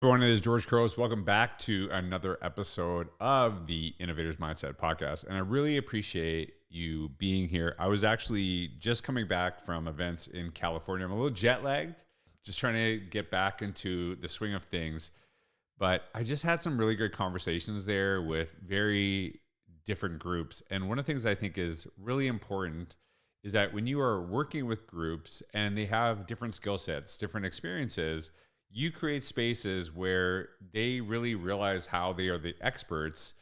Everyone, it is George Couros. Welcome back to another episode of the Innovators Mindset podcast. And I really appreciate you being here. I was actually just coming back from events in California. I'm a little jet lagged, just trying to get back into the swing of things. But I just had some really good conversations there with very different groups. And one of the things I think is really important is that when you are working with groups and they have different skill sets, different experiences, you create spaces where they really realize how they are the experts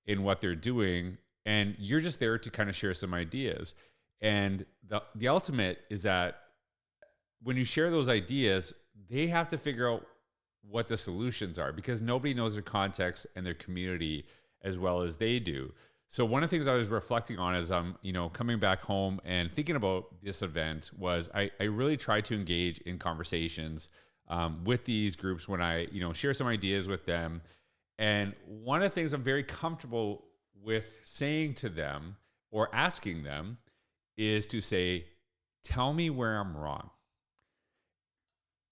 in what they're doing. And you're just there to kind of share some ideas. And the ultimate is that when you share those ideas, they have to figure out what the solutions are because nobody knows their context and their community as well as they do. So one of the things I was reflecting on as I'm, coming back home and thinking about this event was I really tried to engage in conversations with these groups when I, share some ideas with them. And one of the things I'm very comfortable with saying to them or asking them is to say, tell me where I'm wrong.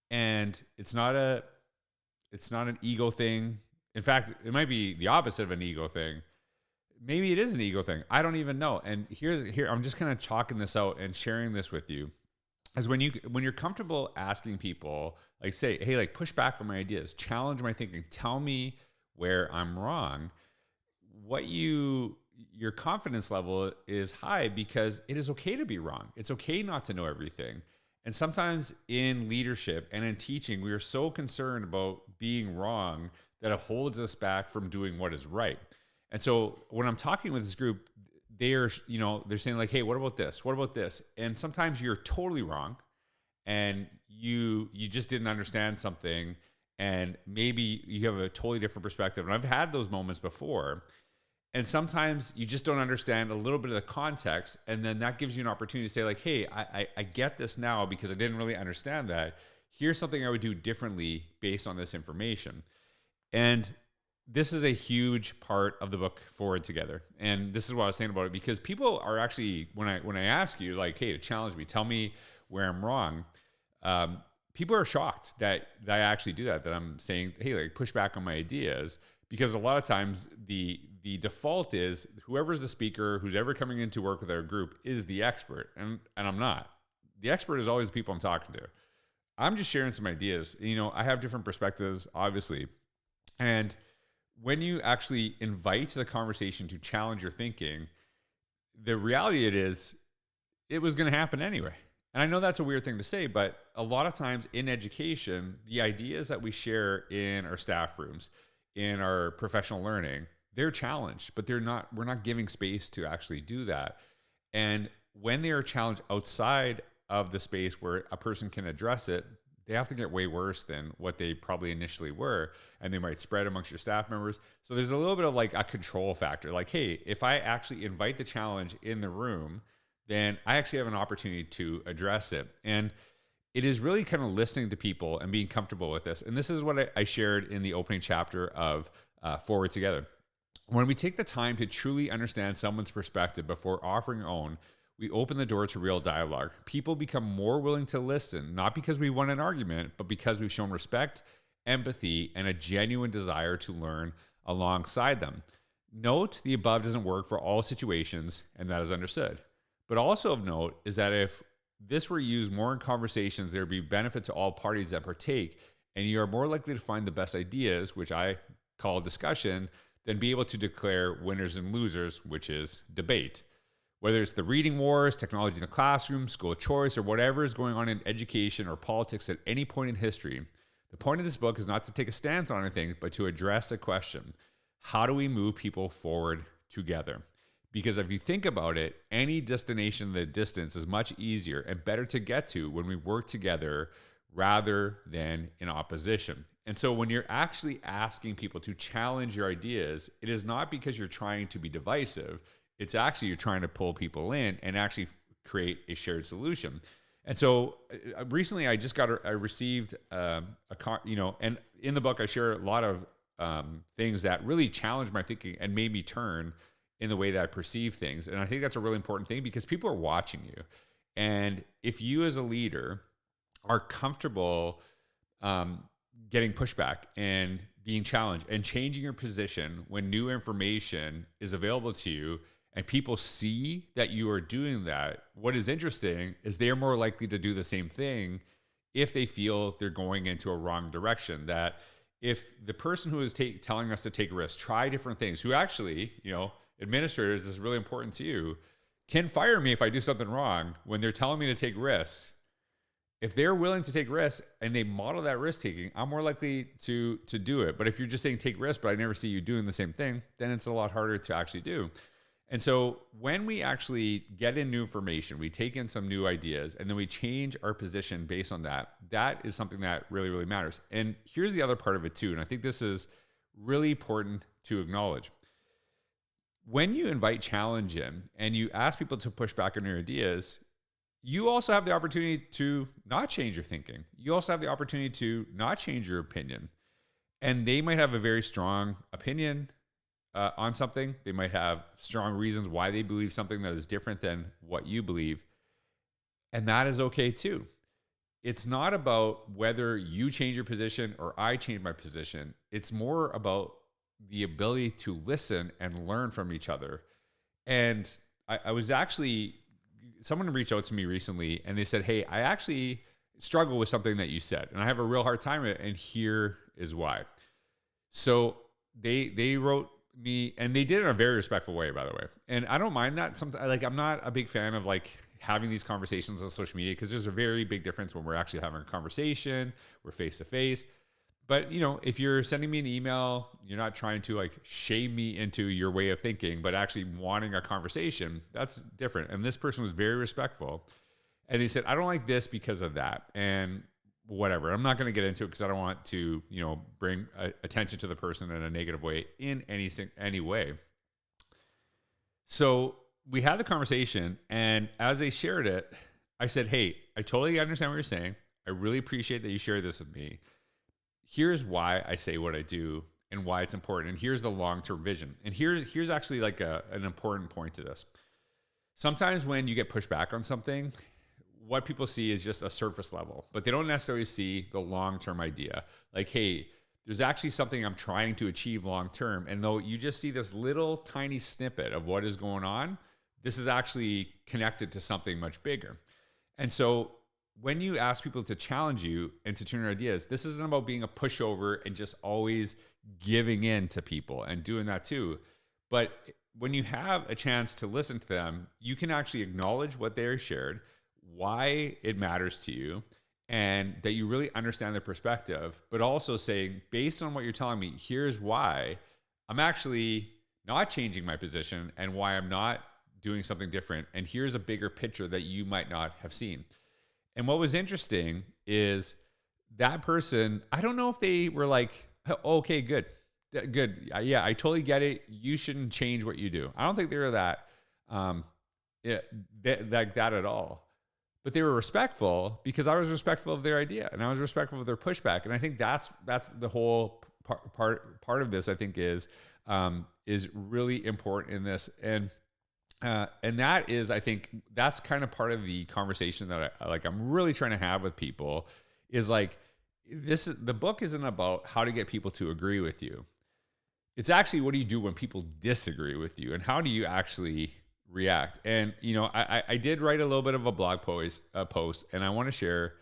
And it's not an ego thing. In fact, it might be the opposite of an ego thing. Maybe it is an ego thing. I don't even know. And here I'm just kind of chalking this out and sharing this with you. Is when you're comfortable asking people, like say, hey, like push back on my ideas, challenge my thinking, tell me where I'm wrong. Your confidence level is high because it is okay to be wrong. It's okay not to know everything. And sometimes in leadership and in teaching, we are so concerned about being wrong that it holds us back from doing what is right. And so when I'm talking with this group, they're saying like, hey, what about this? What about this? And sometimes you're totally wrong and you just didn't understand something and maybe you have a totally different perspective. And I've had those moments before. And sometimes you just don't understand a little bit of the context. And then that gives you an opportunity to say like, hey, I get this now because I didn't really understand that. Here's something I would do differently based on this information. And this is a huge part of the book Forward Together. And this is what I was saying about it because people are actually, when I ask you like, hey, to challenge me, tell me where I'm wrong. People are shocked that I actually do that I'm saying, hey, like push back on my ideas because a lot of times the default is whoever's the speaker, who's ever coming in to work with our group is the expert. And I'm not. The expert is always the people I'm talking to. I'm just sharing some ideas. I have different perspectives, obviously. And when you actually invite the conversation to challenge your thinking, the reality it was going to happen anyway. And I know that's a weird thing to say, but a lot of times in education, the ideas that we share in our staff rooms, in our professional learning, they're challenged, but we're not giving space to actually do that. And when they are challenged outside of the space where a person can address it, they have to get way worse than what they probably initially were. And they might spread amongst your staff members. So there's a little bit of like a control factor. Like, hey, if I actually invite the challenge in the room, then I actually have an opportunity to address it. And it is really kind of listening to people and being comfortable with this. And this is what I shared in the opening chapter of Forward Together. When we take the time to truly understand someone's perspective before offering our own, we open the door to real dialogue. People become more willing to listen, not because we won an argument, but because we've shown respect, empathy, and a genuine desire to learn alongside them. Note the above doesn't work for all situations, and that is understood. But also of note is that if this were used more in conversations, there would be benefit to all parties that partake, and you are more likely to find the best ideas, which I call discussion, than be able to declare winners and losers, which is debate. Whether it's the reading wars, technology in the classroom, school choice, or whatever is going on in education or politics at any point in history, the point of this book is not to take a stance on anything, but to address a question. How do we move people forward together? Because if you think about it, any destination in the distance is much easier and better to get to when we work together rather than in opposition. And so when you're actually asking people to challenge your ideas, it is not because you're trying to be divisive. It's actually you're trying to pull people in and actually create a shared solution. And so recently I received and in the book I share a lot of things that really challenged my thinking and made me turn in the way that I perceive things. And I think that's a really important thing because people are watching you. And if you as a leader are comfortable getting pushback and being challenged and changing your position when new information is available to you and people see that you are doing that, what is interesting is they are more likely to do the same thing if they feel they're going into a wrong direction. That if the person who is telling us to take risks, try different things, who actually, administrators, this is really important to you, can fire me if I do something wrong when they're telling me to take risks. If they're willing to take risks and they model that risk taking, I'm more likely to do it. But if you're just saying take risks, but I never see you doing the same thing, then it's a lot harder to actually do. And so when we actually get in new information, we take in some new ideas, and then we change our position based on that, that is something that really, really matters. And here's the other part of it too, and I think this is really important to acknowledge. When you invite challenge in and you ask people to push back on your ideas, you also have the opportunity to not change your thinking. You also have the opportunity to not change your opinion. And they might have a very strong opinion on something. They might have strong reasons why they believe something that is different than what you believe. And that is okay too. It's not about whether you change your position or I change my position. It's more about the ability to listen and learn from each other. And I was actually, someone reached out to me recently and they said, hey, I actually struggle with something that you said and I have a real hard time with it, and here is why. So they wrote me, and they did it in a very respectful way, by the way. And I don't mind that. Sometimes, like, I'm not a big fan of like having these conversations on social media because there's a very big difference when we're actually having a conversation, we're face to face. But if you're sending me an email, you're not trying to like shame me into your way of thinking, but actually wanting a conversation, that's different. And this person was very respectful. And they said, I don't like this because of that. And whatever. I'm not going to get into it because I don't want to, bring attention to the person in a negative way in any way. So we had the conversation, and as they shared it, I said, hey, I totally understand what you're saying. I really appreciate that you shared this with me. Here's why I say what I do and why it's important. And here's the long-term vision. And here's actually like an important point to this. Sometimes when you get pushed back on something, what people see is just a surface level, but they don't necessarily see the long-term idea. Like, hey, there's actually something I'm trying to achieve long-term. And though you just see this little tiny snippet of what is going on, this is actually connected to something much bigger. And so when you ask people to challenge you and to turn your ideas, this isn't about being a pushover and just always giving in to people and doing that too. But when you have a chance to listen to them, you can actually acknowledge what they shared, why it matters to you, and that you really understand their perspective, but also saying, based on what you're telling me, here's why I'm actually not changing my position and why I'm not doing something different. And here's a bigger picture that you might not have seen. And what was interesting is that person, I don't know if they were like, oh, okay, good. Yeah, I totally get it. You shouldn't change what you do. I don't think they were that at all. But they were respectful because I was respectful of their idea and I was respectful of their pushback. And I think that's the whole part of this, I think, is really important in this. And that is, I think that's kind of part of the conversation that I'm really trying to have with people is like, the book isn't about how to get people to agree with you. It's actually, what do you do when people disagree with you, and how do you actually react? And, I did write a little bit of a blog post, and I want to share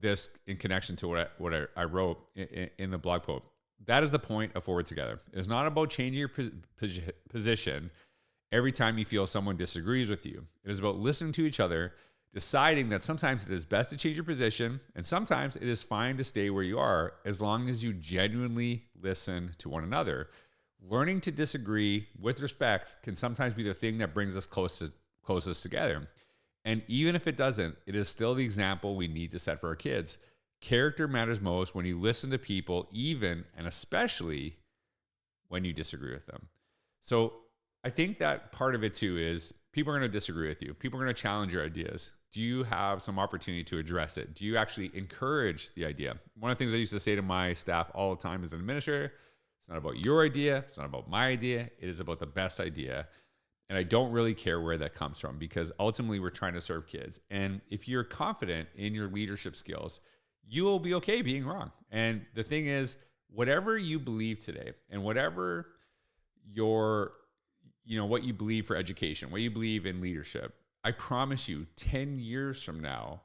this in connection to what I wrote in the blog post. That is the point of Forward Together. It's not about changing your position every time you feel someone disagrees with you. It is about listening to each other, deciding that sometimes it is best to change your position, and sometimes it is fine to stay where you are as long as you genuinely listen to one another. Learning to disagree with respect can sometimes be the thing that brings us closest together. And even if it doesn't, it is still the example we need to set for our kids. Character matters most when you listen to people, even and especially when you disagree with them. So I think that part of it too is people are going to disagree with you. People are going to challenge your ideas. Do you have some opportunity to address it? Do you actually encourage the idea? One of the things I used to say to my staff all the time as an administrator, it's not about your idea. It's not about my idea. It is about the best idea. And I don't really care where that comes from, because ultimately we're trying to serve kids. And if you're confident in your leadership skills, you will be okay being wrong. And the thing is, whatever you believe today and whatever your, what you believe for education, what you believe in leadership, I promise you 10 years from now,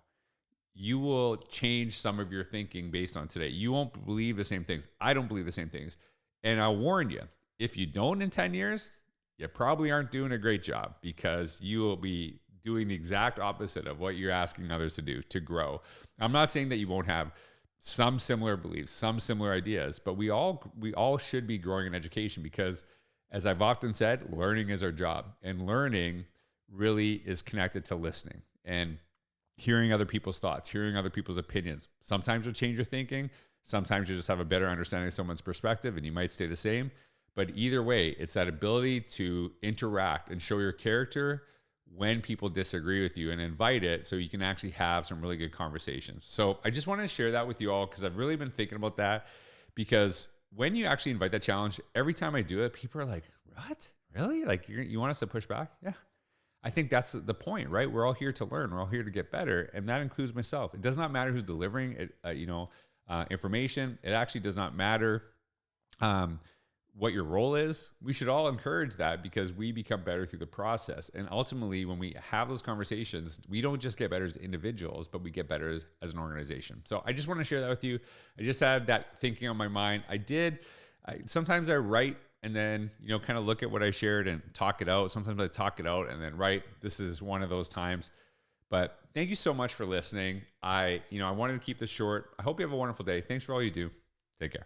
you will change some of your thinking based on today. You won't believe the same things. I don't believe the same things. And I'll warn you, if you don't in 10 years, you probably aren't doing a great job, because you will be doing the exact opposite of what you're asking others to do to grow. I'm not saying that you won't have some similar beliefs, some similar ideas, but we all should be growing in education, because as I've often said, learning is our job, and learning really is connected to listening and hearing other people's thoughts, hearing other people's opinions. Sometimes you'll change your thinking. Sometimes you just have a better understanding of someone's perspective and you might stay the same. But either way, it's that ability to interact and show your character when people disagree with you, and invite it so you can actually have some really good conversations. So I just wanted to share that with you all, because I've really been thinking about that, because when you actually invite that challenge, every time I do it, people are like, what? Really? Like, you want us to push back? Yeah. I think that's the point, right? We're all here to learn. We're all here to get better. And that includes myself. It does not matter who's delivering it, information. It actually does not matter what your role is. We should all encourage that, because we become better through the process. And ultimately, when we have those conversations, we don't just get better as individuals, but we get better as an organization. So I just want to share that with you. I just had that thinking on my mind. Sometimes I write and then, kind of look at what I shared and talk it out. Sometimes I talk it out and then write. This is one of those times. But thank you so much for listening. I wanted to keep this short. I hope you have a wonderful day. Thanks for all you do. Take care.